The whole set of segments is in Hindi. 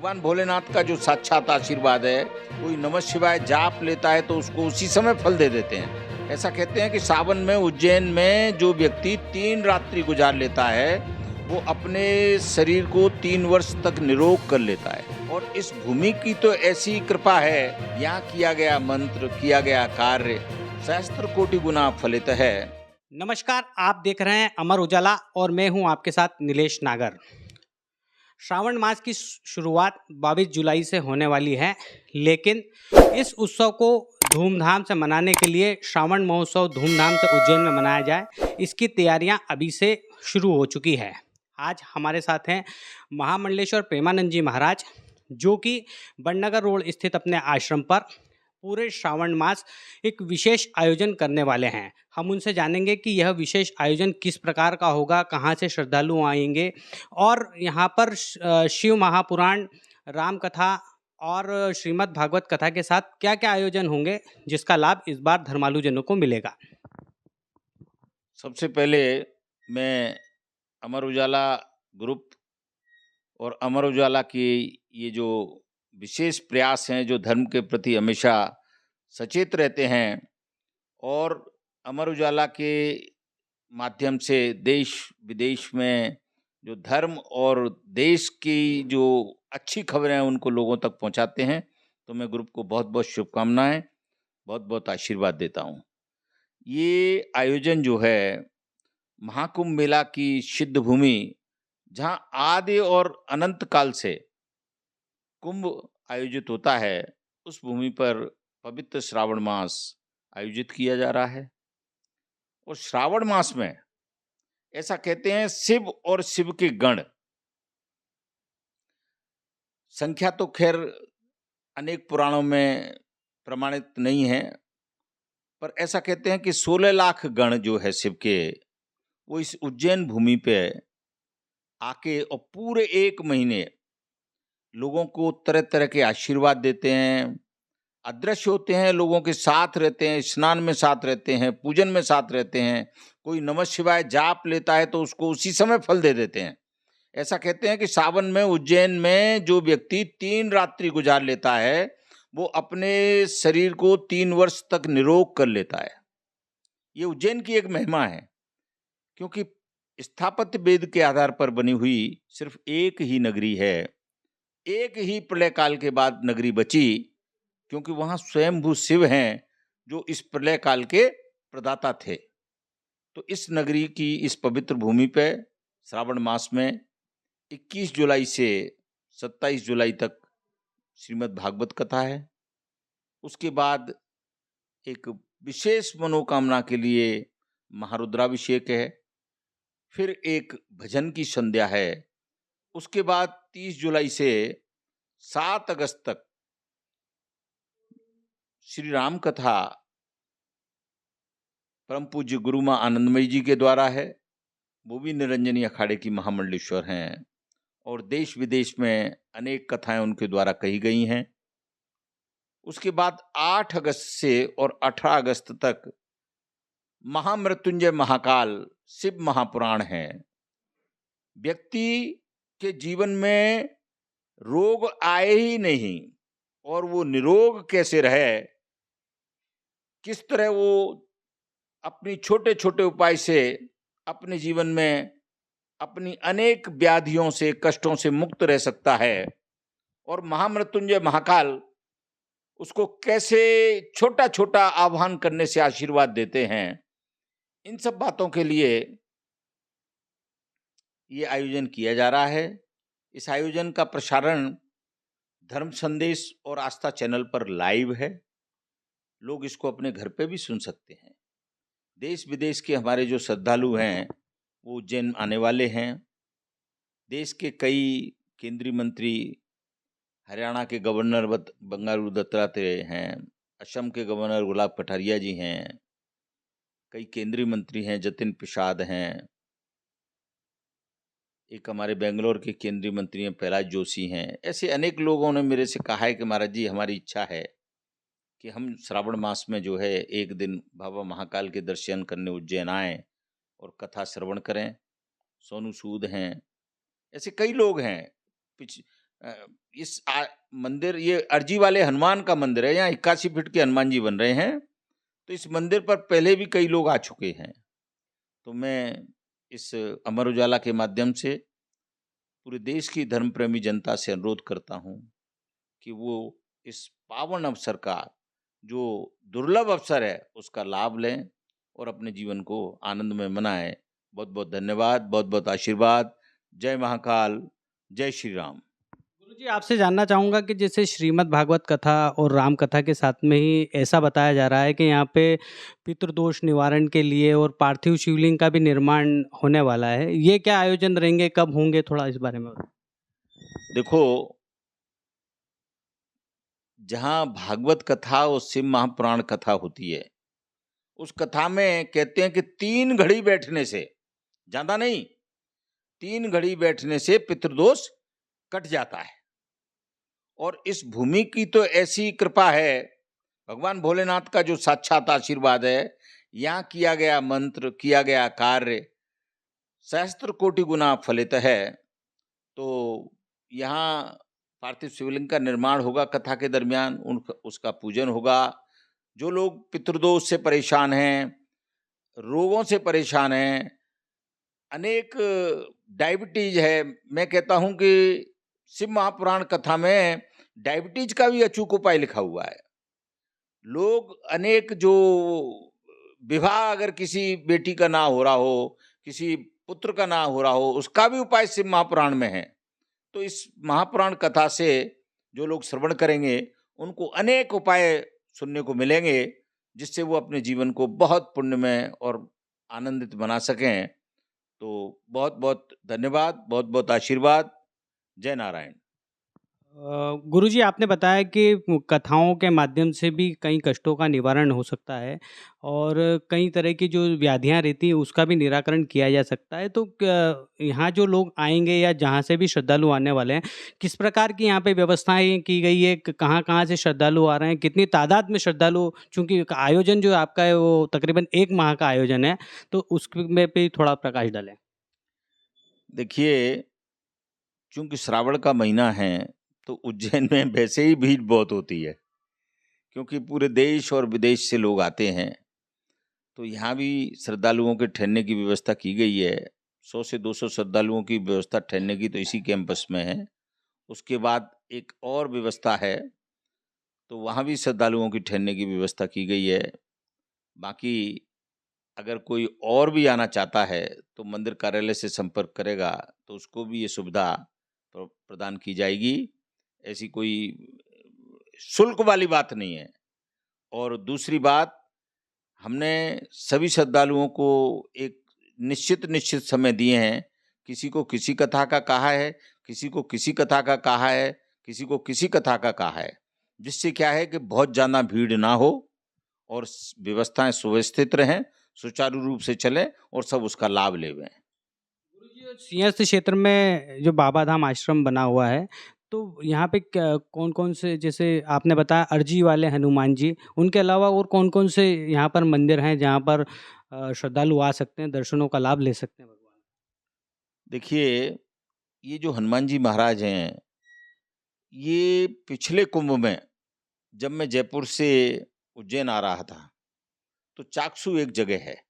भगवान भोलेनाथ का जो साक्षात आशीर्वाद है, कोई नमः शिवाय जाप लेता है तो उसको उसी समय फल दे देते हैं। ऐसा कहते हैं कि सावन में उज्जैन में जो व्यक्ति 3 रात्रि गुजार लेता है, वो अपने शरीर को 3 वर्ष तक निरोग कर लेता है। और इस भूमि की तो ऐसी कृपा है, यहाँ किया गया मंत्र, किया गया कार्य सहस्त्र कोटि गुना फलित है। नमस्कार, आप देख रहे हैं अमर उजाला और मैं हूं आपके साथ नीलेश नागर। श्रावण मास की शुरुआत 22 जुलाई से होने वाली है, लेकिन इस उत्सव को धूमधाम से मनाने के लिए श्रावण महोत्सव धूमधाम से उज्जैन में मनाया जाए, इसकी तैयारियां अभी से शुरू हो चुकी है। आज हमारे साथ हैं महामंडलेश्वर प्रेमानंद जी महाराज, जो कि बड़नगर रोड स्थित अपने आश्रम पर पूरे श्रावण मास एक विशेष आयोजन करने वाले हैं। हम उनसे जानेंगे कि यह विशेष आयोजन किस प्रकार का होगा, कहाँ से श्रद्धालु आएंगे और यहाँ पर शिव महापुराण, राम कथा और श्रीमद् भागवत कथा के साथ क्या क्या आयोजन होंगे, जिसका लाभ इस बार धर्मालुजनों को मिलेगा। सबसे पहले मैं अमर उजाला ग्रुप और अमर उजाला की ये जो विशेष प्रयास हैं, जो धर्म के प्रति हमेशा सचेत रहते हैं और अमर उजाला के माध्यम से देश विदेश में जो धर्म और देश की जो अच्छी खबरें हैं उनको लोगों तक पहुंचाते हैं, तो मैं ग्रुप को बहुत बहुत शुभकामनाएं, बहुत बहुत आशीर्वाद देता हूं। ये आयोजन जो है महाकुंभ मेला की सिद्ध भूमि, जहां आदि और अनंत काल से कुंभ आयोजित होता है, उस भूमि पर पवित्र श्रावण मास आयोजित किया जा रहा है। और श्रावण मास में ऐसा कहते हैं शिव और शिव के गण, संख्या तो खैर अनेक पुराणों में प्रमाणित नहीं है, पर ऐसा कहते हैं कि 16 लाख गण जो है शिव के, वो इस उज्जैन भूमि पे आके और पूरे 1 महीने लोगों को तरह तरह के आशीर्वाद देते हैं, अदृश्य होते हैं, लोगों के साथ रहते हैं, स्नान में साथ रहते हैं, पूजन में साथ रहते हैं। कोई नमः शिवाय जाप लेता है तो उसको उसी समय फल दे देते हैं। ऐसा कहते हैं कि सावन में उज्जैन में जो व्यक्ति 3 रात्रि गुजार लेता है, वो अपने शरीर को 3 वर्ष तक निरोग कर लेता है। ये उज्जैन की एक महिमा है, क्योंकि स्थापत्य वेद के आधार पर बनी हुई सिर्फ एक ही नगरी है। एक ही प्रलय काल के बाद नगरी बची, क्योंकि वहां स्वयंभू शिव हैं जो इस प्रलय काल के प्रदाता थे। तो इस नगरी की इस पवित्र भूमि पे श्रावण मास में 21 जुलाई से 27 जुलाई तक श्रीमद् भागवत कथा है। उसके बाद एक विशेष मनोकामना के लिए महारुद्राभिषेक है, फिर एक भजन की संध्या है। उसके बाद 30 जुलाई से 7 अगस्त तक श्री राम कथा परम पूज्य गुरु माँ आनंदमयी जी के द्वारा है। वो भी निरंजनी अखाड़े की महामंडलेश्वर हैं और देश विदेश में अनेक कथाएं उनके द्वारा कही गई हैं। उसके बाद 8 अगस्त से और 18 अगस्त तक महामृत्युंजय महाकाल शिव महापुराण है। व्यक्ति के जीवन में रोग आए ही नहीं और वो निरोग कैसे रहे, किस तरह वो अपनी छोटे छोटे उपाय से अपने जीवन में अपनी अनेक व्याधियों से, कष्टों से मुक्त रह सकता है, और महामृत्युंजय महाकाल उसको कैसे छोटा छोटा आह्वान करने से आशीर्वाद देते हैं। इन सब बातों के लिए ये आयोजन किया जा रहा है। इस आयोजन का प्रसारण धर्म संदेश और आस्था चैनल पर लाइव है। लोग इसको अपने घर पे भी सुन सकते हैं। देश विदेश के हमारे जो श्रद्धालु हैं वो उज्जैन आने वाले हैं। देश के कई केंद्रीय मंत्री, हरियाणा के गवर्नर बंडारू दत्तात्रेय हैं, असम के गवर्नर गुलाब कटारिया जी हैं, कई केंद्रीय मंत्री हैं, जतिन प्रसाद हैं, एक हमारे बेंगलोर के केंद्रीय मंत्री हैं प्रहलाद जोशी हैं। ऐसे अनेक लोगों ने मेरे से कहा है कि महाराज जी, हमारी इच्छा है कि हम श्रावण मास में जो है एक दिन बाबा महाकाल के दर्शन करने उज्जैन आएँ और कथा श्रवण करें। सोनू सूद हैं, ऐसे कई लोग हैं। अ, मंदिर ये अर्जी वाले हनुमान का मंदिर है, यहाँ 81 फीट के हनुमान जी बन रहे हैं। तो इस मंदिर पर पहले भी कई लोग आ चुके हैं। तो मैं इस अमर उजाला के माध्यम से पूरे देश की धर्म प्रेमी जनता से अनुरोध करता हूँ कि वो इस पावन अवसर का, जो दुर्लभ अवसर है, उसका लाभ लें और अपने जीवन को आनंद में मनाएं। बहुत बहुत धन्यवाद, बहुत बहुत आशीर्वाद। जय महाकाल, जय श्री राम। गुरुजी, आपसे जानना चाहूँगा कि जैसे श्रीमद् भागवत कथा और राम कथा के साथ में ही ऐसा बताया जा रहा है कि यहाँ पे पितृदोष निवारण के लिए और पार्थिव शिवलिंग का भी निर्माण होने वाला है। ये क्या आयोजन रहेंगे, कब होंगे, थोड़ा इस बारे में बताएं। देखो, जहाँ भागवत कथा और शिव महापुराण कथा होती है, उस कथा में कहते हैं कि 3 घड़ी बैठने से, ज्यादा नहीं, 3 घड़ी बैठने से पितृदोष कट जाता है। और इस भूमि की तो ऐसी कृपा है, भगवान भोलेनाथ का जो साक्षात आशीर्वाद है, यहाँ किया गया मंत्र, किया गया कार्य सहस्त्र कोटि गुना फलित है। तो यहाँ पार्थिव शिवलिंग का निर्माण होगा कथा के दरमियान, उसका पूजन होगा। जो लोग पितृदोष से परेशान हैं, रोगों से परेशान हैं, अनेक डायबिटीज है, मैं कहता हूं कि शिव महापुराण कथा में डायबिटीज का भी अचूक उपाय लिखा हुआ है। लोग अनेक जो विवाह अगर किसी बेटी का ना हो रहा हो, किसी पुत्र का ना हो रहा हो, उसका भी उपाय शिव महापुराण में है। तो इस महापुराण कथा से जो लोग श्रवण करेंगे, उनको अनेक उपाय सुनने को मिलेंगे, जिससे वो अपने जीवन को बहुत पुण्यमय और आनंदित बना सकें। तो बहुत बहुत धन्यवाद, बहुत बहुत आशीर्वाद। जय नारायण। गुरुजी, आपने बताया कि कथाओं के माध्यम से भी कई कष्टों का निवारण हो सकता है और कई तरह की जो व्याधियां रहती हैं उसका भी निराकरण किया जा सकता है। तो यहाँ जो लोग आएंगे या जहाँ से भी श्रद्धालु आने वाले हैं, किस प्रकार की यहाँ पे व्यवस्थाएं की गई है, कहाँ कहाँ से श्रद्धालु आ रहे हैं, कितनी तादाद में श्रद्धालु, चूँकि आयोजन जो आपका है वो तकरीबन 1 माह का आयोजन है, तो उसमें पे थोड़ा प्रकाश डालें। देखिए, चूंकि श्रावण का महीना है, तो उज्जैन में वैसे ही भीड़ बहुत होती है, क्योंकि पूरे देश और विदेश से लोग आते हैं। तो यहाँ भी श्रद्धालुओं के ठहरने की व्यवस्था की गई है। 100 से 200 श्रद्धालुओं की व्यवस्था ठहरने की तो इसी कैंपस में है। उसके बाद एक और व्यवस्था है, तो वहाँ भी श्रद्धालुओं की ठहरने की व्यवस्था की गई है। बाकी अगर कोई और भी आना चाहता है, तो मंदिर कार्यालय से संपर्क करेगा, तो उसको भी ये सुविधा प्रदान की जाएगी। ऐसी कोई शुल्क वाली बात नहीं है। और दूसरी बात, हमने सभी श्रद्धालुओं को एक निश्चित समय दिए हैं। किसी को किसी कथा का कहा है, किसी को किसी कथा का कहा है, किसी को किसी कथा का कहा है, जिससे क्या है कि बहुत ज़्यादा भीड़ ना हो और व्यवस्थाएं सुव्यवस्थित रहें, सुचारू रूप से चलें और सब उसका लाभ लेवें। गुरुजी, सिंहस्थ क्षेत्र में जो बाबा धाम आश्रम बना हुआ है, तो यहाँ पे कौन-कौन से, जैसे आपने बताया अर्जी वाले हनुमान जी, उनके अलावा और कौन-कौन से यहाँ पर मंदिर हैं जहाँ पर श्रद्धालु आ सकते हैं, दर्शनों का लाभ ले सकते हैं भगवान? देखिए, ये जो हनुमान जी महाराज हैं, ये पिछले कुंभ में जब मैं जयपुर से उज्जैन आ रहा था, तो चाकसू एक जगह है,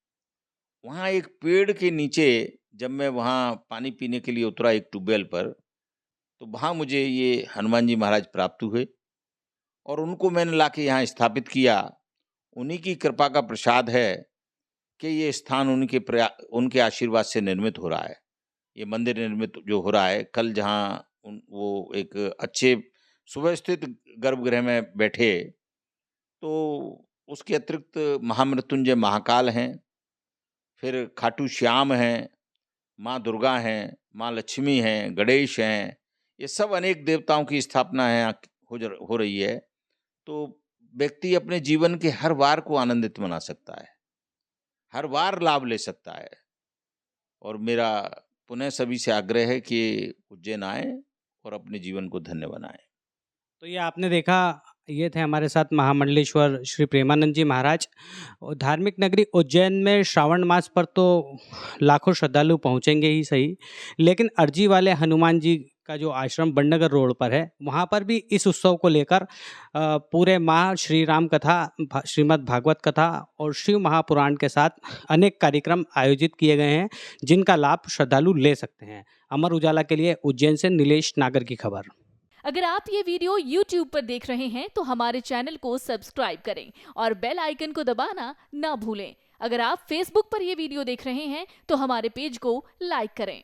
वहाँ एक पेड़ के नीचे जब मैं वहाँ पानी पीने के लिए उतरा एक ट्यूबवेल पर, तो वहाँ मुझे ये हनुमान जी महाराज प्राप्त हुए और उनको मैंने लाके यहाँ स्थापित किया। उन्हीं की कृपा का प्रसाद है कि ये स्थान उनके आशीर्वाद से निर्मित हो रहा है। ये मंदिर निर्मित जो हो रहा है, कल जहाँ वो एक अच्छे सुव्यवस्थित गर्भगृह में बैठे, तो उसके अतिरिक्त महामृत्युंजय महाकाल हैं, फिर खाटू श्याम हैं, माँ दुर्गा हैं, माँ लक्ष्मी हैं, गणेश हैं, ये सब अनेक देवताओं की स्थापना है हो रही है। तो व्यक्ति अपने जीवन के हर वार को आनंदित बना सकता है, हर वार लाभ ले सकता है। और मेरा पुनः सभी से आग्रह है कि उज्जैन आए और अपने जीवन को धन्य बनाएं। तो ये आपने देखा, ये थे हमारे साथ महामंडलेश्वर श्री प्रेमानंद जी महाराज। और धार्मिक नगरी उज्जैन में श्रावण मास पर तो लाखों श्रद्धालु पहुंचेंगे ही सही, लेकिन अर्जी वाले हनुमान जी का जो आश्रम बड़नगर रोड पर है, वहाँ पर भी इस उत्सव को लेकर पूरे माह श्री राम कथा, श्रीमद् भागवत कथा और शिव महापुराण के साथ अनेक कार्यक्रम आयोजित किए गए हैं, जिनका लाभ श्रद्धालु ले सकते हैं। अमर उजाला के लिए उज्जैन से नीलेश नागर की खबर। अगर आप ये वीडियो YouTube पर देख रहे हैं तो हमारे चैनल को सब्सक्राइब करें और बेल आइकन को दबाना ना भूलें। अगर आप Facebook पर ये वीडियो देख रहे हैं तो हमारे पेज को लाइक करें।